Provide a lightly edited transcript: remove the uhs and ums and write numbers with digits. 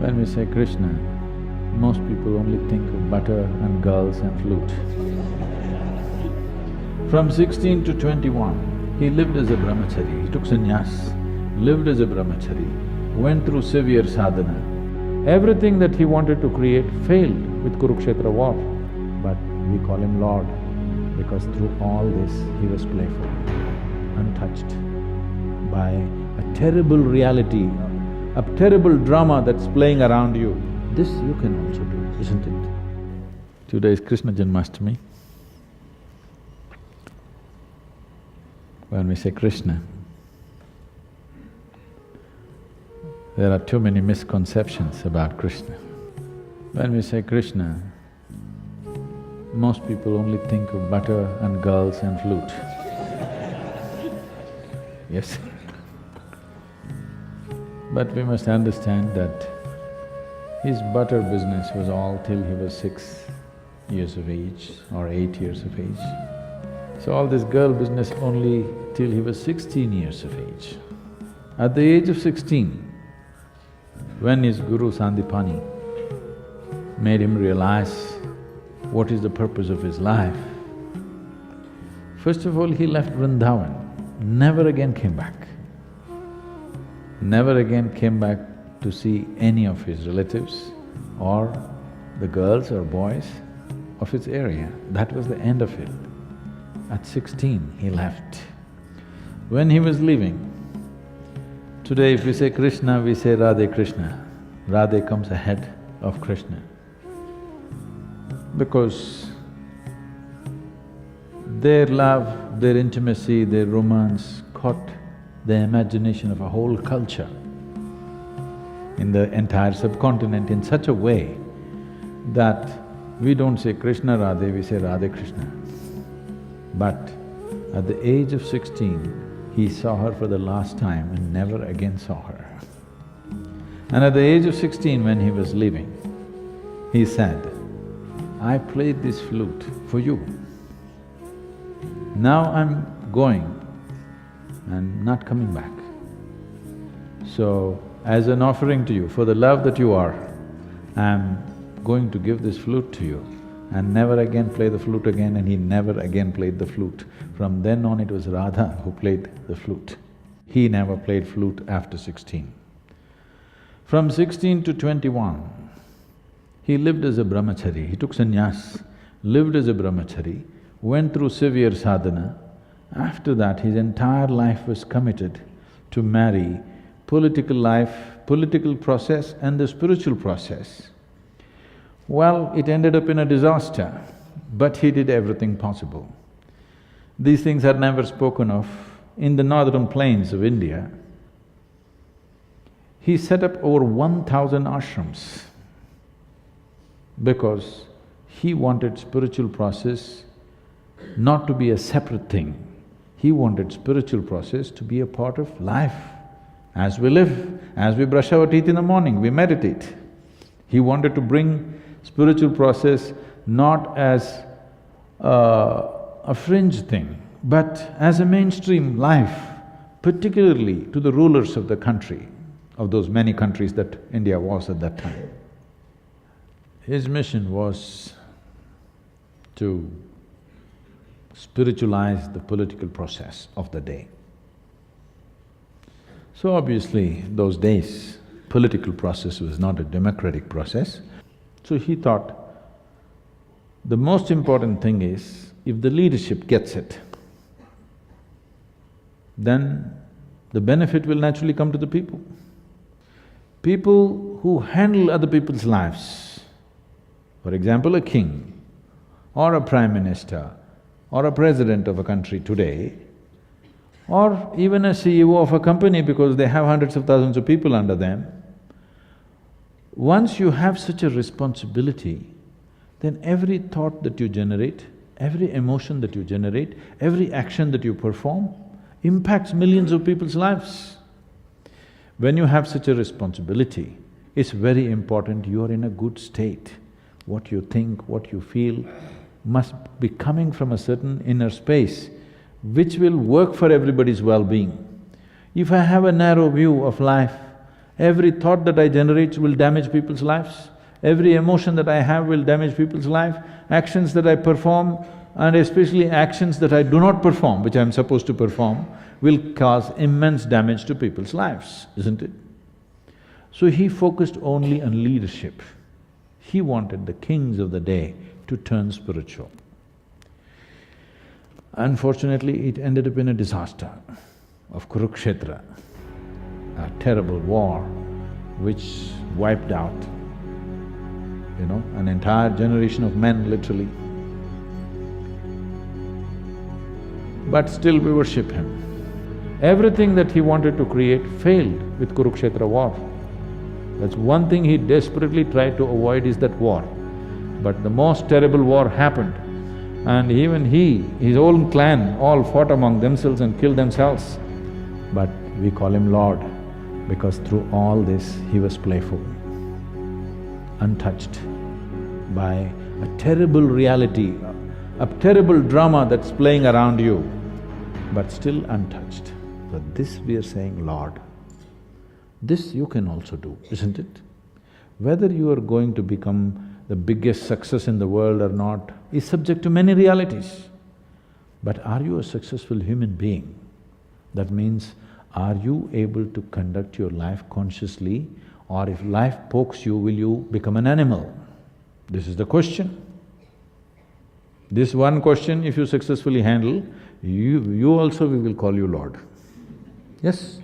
When we say Krishna, most people only think of butter and girls and flute. From 16 to 21, he lived as a brahmachari, he took sannyas, lived as a brahmachari, went through severe sadhana. Everything that he wanted to create failed with Kurukshetra war, but we call him Lord because through all this he was playful, untouched by a terrible reality, a terrible drama that's playing around you. This you can also do, isn't it? Today is Krishna Janmashtami. When we say Krishna, there are too many misconceptions about Krishna. When we say Krishna, most people only think of butter and girls and flute. Yes. But we must understand that his butter business was all till he was 6 years of age or 8 years of age. So all this girl business only till he was 16 years of age. At the age of 16, when his guru Sandipani made him realize what is the purpose of his life, first of all he left Vrindavan, never again came back. Never again came back to see any of his relatives or the girls or boys of his area. That was the end of it. At 16, he left. When he was leaving, today if we say Krishna, we say Radhe Krishna. Radhe comes ahead of Krishna. Because their love, their intimacy, their romance caught the imagination of a whole culture in the entire subcontinent in such a way that we don't say Krishna Radhe, we say Radhe Krishna. But at the age of 16, he saw her for the last time and never again saw her. And at the age of 16, when he was leaving, he said, I played this flute for you. Now I'm going and not coming back. So, as an offering to you, for the love that you are, I'm going to give this flute to you and never again play the flute again, and he never again played the flute. From then on it was Radha who played the flute. He never played flute after 16. From 16 to 21, he lived as a brahmachari, he took sannyas, lived as a brahmachari, went through severe sadhana. After that, his entire life was committed to marry political life, political process and the spiritual process. Well, it ended up in a disaster, but he did everything possible. These things are never spoken of. In the northern plains of India, he set up over 1,000 ashrams because he wanted spiritual process not to be a separate thing. He wanted spiritual process to be a part of life. As we live, as we brush our teeth in the morning, we meditate. He wanted to bring spiritual process not as a fringe thing, but as a mainstream life, particularly to the rulers of the country, of those many countries that India was at that time. His mission was to spiritualize the political process of the day. So obviously, those days, political process was not a democratic process. So he thought, the most important thing is, if the leadership gets it, then the benefit will naturally come to the people. People who handle other people's lives, for example, a king or a prime minister or a president of a country today, or even a CEO of a company because they have hundreds of thousands of people under them, once you have such a responsibility, then every thought that you generate, every emotion that you generate, every action that you perform impacts millions of people's lives. When you have such a responsibility, it's very important you are in a good state. What you think, what you feel must be coming from a certain inner space which will work for everybody's well-being. If I have a narrow view of life Every thought that I generate will damage people's lives. Every emotion that I have will damage people's life. Actions that I perform, and especially actions that I do not perform, which I'm supposed to perform, will cause immense damage to people's lives, isn't it? So he focused only on leadership. He wanted the kings of the day to turn spiritual. Unfortunately, it ended up in a disaster of Kurukshetra, a terrible war which wiped out, an entire generation of men, literally. But still we worship him. Everything that he wanted to create failed with Kurukshetra war. That's one thing he desperately tried to avoid, is that war. But the most terrible war happened, and even his own clan all fought among themselves and killed themselves. But we call him Lord, because through all this he was playful, untouched by a terrible reality, a terrible drama that's playing around you, but still untouched. So this we are saying, Lord. This you can also do, isn't it? Whether you are going to become the biggest success in the world or not is subject to many realities. But are you a successful human being? That means, are you able to conduct your life consciously, or if life pokes you, will you become an animal? This is the question. This one question, if you successfully handle, you also, we will call you Lord. Yes?